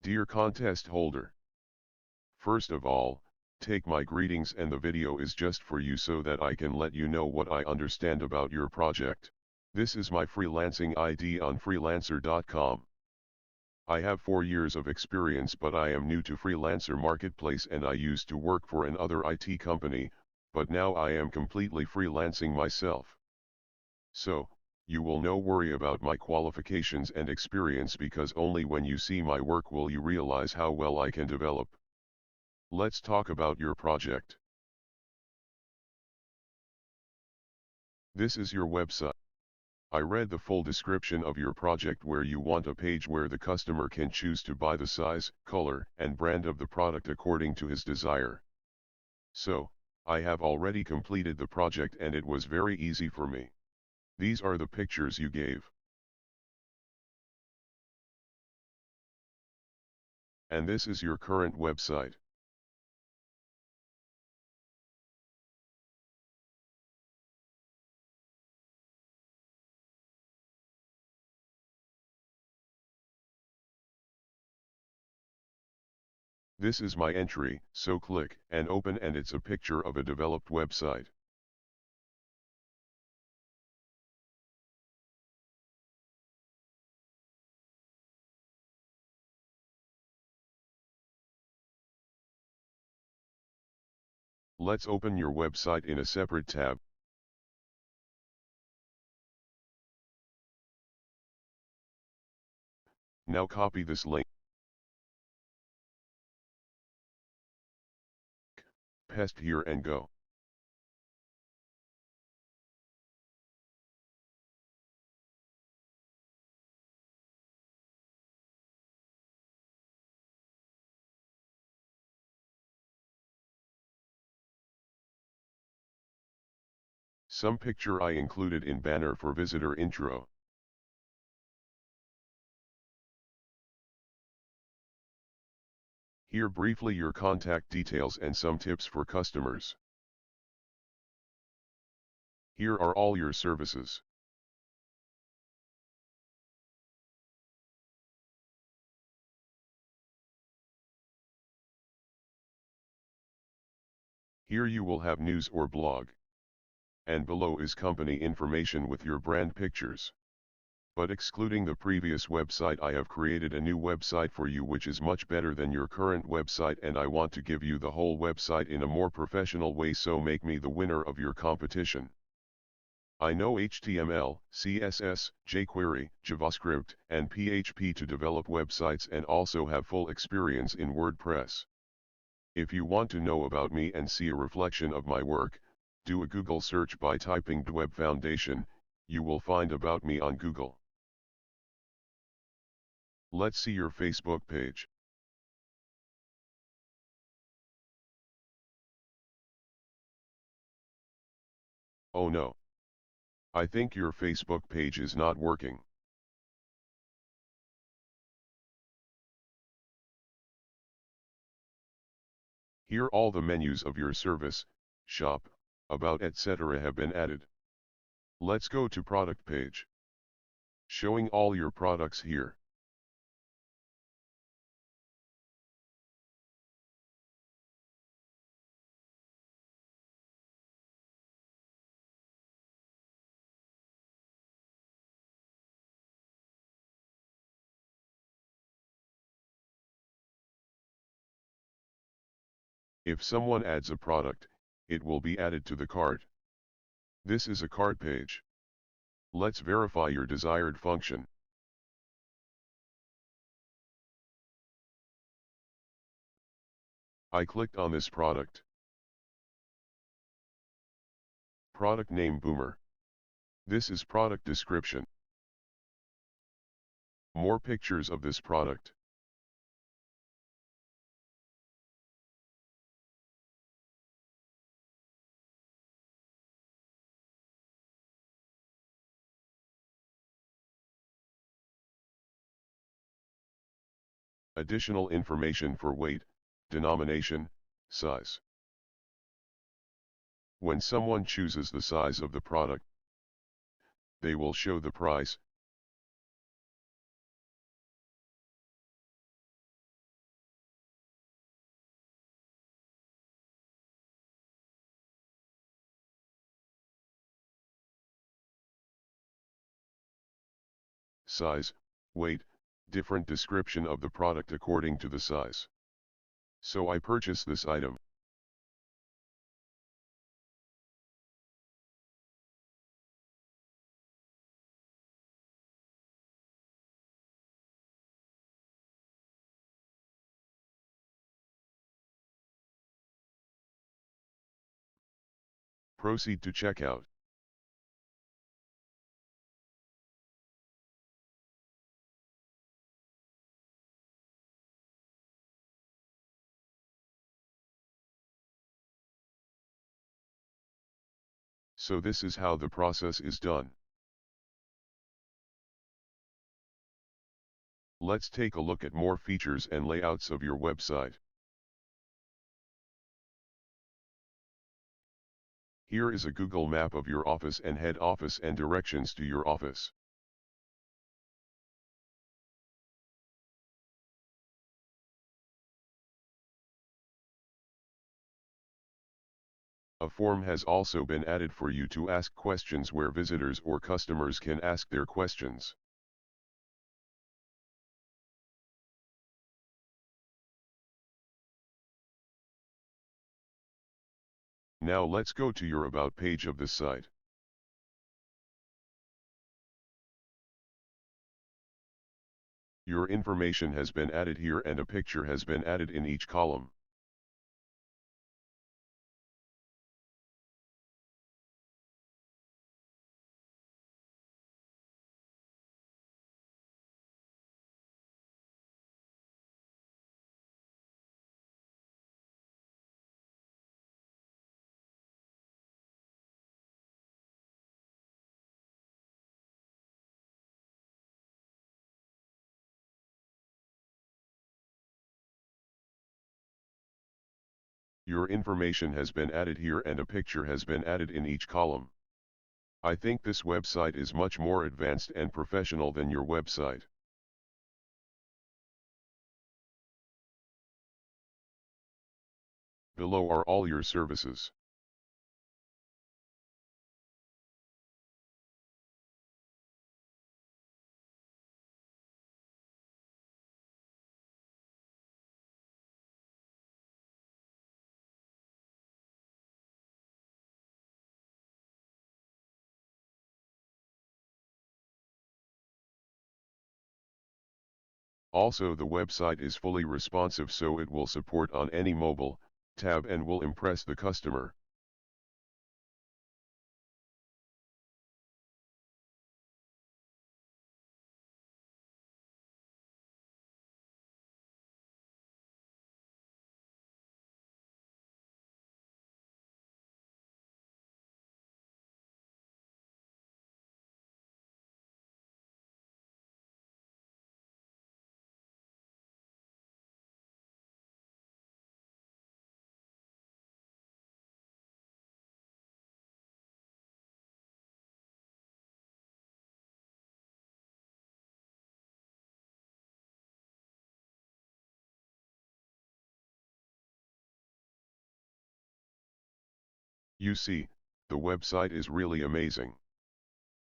Dear contest holder, first of all, take my greetings, and the video is just for you so that I can let you know what I understand about your project. This is my freelancing ID on freelancer.com. I have 4 years of experience, but I am new to freelancer marketplace and I used to work for another IT company, but now I am completely freelancing myself. So, you will no worry about my qualifications and experience, because only when you see my work will you realize how well I can develop. Let's talk about your project. This is your website. I read the full description of your project where you want a page where the customer can choose to buy the size, color, and brand of the product according to his desire. So, I have already completed the project and it was very easy for me. These are the pictures you gave. And this is your current website. This is my entry, so click and open and it's a picture of a developed website. Let's open your website in a separate tab. Now copy this link, paste here and go. Some picture I included in banner for visitor intro. Here briefly your contact details and some tips for customers. Here are all your services. Here you will have news or blog. And below is company information with your brand pictures. But excluding the previous website, I have created a new website for you which is much better than your current website, and I want to give you the whole website in a more professional way, so make me the winner of your competition. I know HTML, CSS, jQuery, JavaScript, and PHP to develop websites, and also have full experience in WordPress. If you want to know about me and see a reflection of my work, do a Google search by typing bdwebfoundation, you will find about me on Google. Let's see your Facebook page. Oh no. I think your Facebook page is not working. Here all the menus of your service, shop, about, etc. have been added. Let's go to product page. Showing all your products here. If someone adds a product, it will be added to the cart. This is a cart page. Let's verify your desired function. I clicked on this product. Product name Boomer. This is product description. More pictures of this product. Additional information for weight, denomination, size. When someone chooses the size of the product, they will show the price, size, weight, different description of the product according to the size. So I purchased this item. Proceed to checkout. So this is how the process is done. Let's take a look at more features and layouts of your website. Here is a Google map of your office and head office and directions to your office. A form has also been added for you to ask questions where visitors or customers can ask their questions. Now let's go to your About page of the site. Your information has been added here and a picture has been added in each column. Your information has been added here and a picture has been added in each column. I think this website is much more advanced and professional than your website. Below are all your services. Also, the website is fully responsive, so it will support on any mobile tab and will impress the customer. You see, the website is really amazing.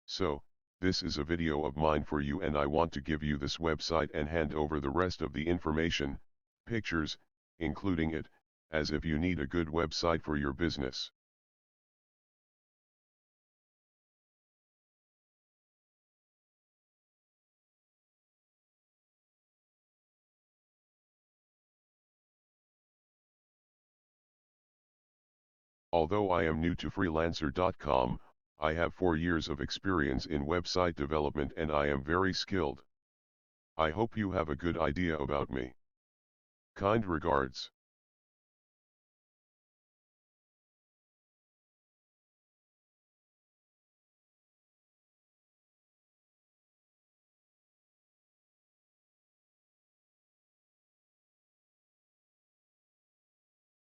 So, this is a video of mine for you and I want to give you this website and hand over the rest of the information, pictures, including it, as if you need a good website for your business. Although I am new to freelancer.com, I have 4 years of experience in website development and I am very skilled. I hope you have a good idea about me. Kind regards.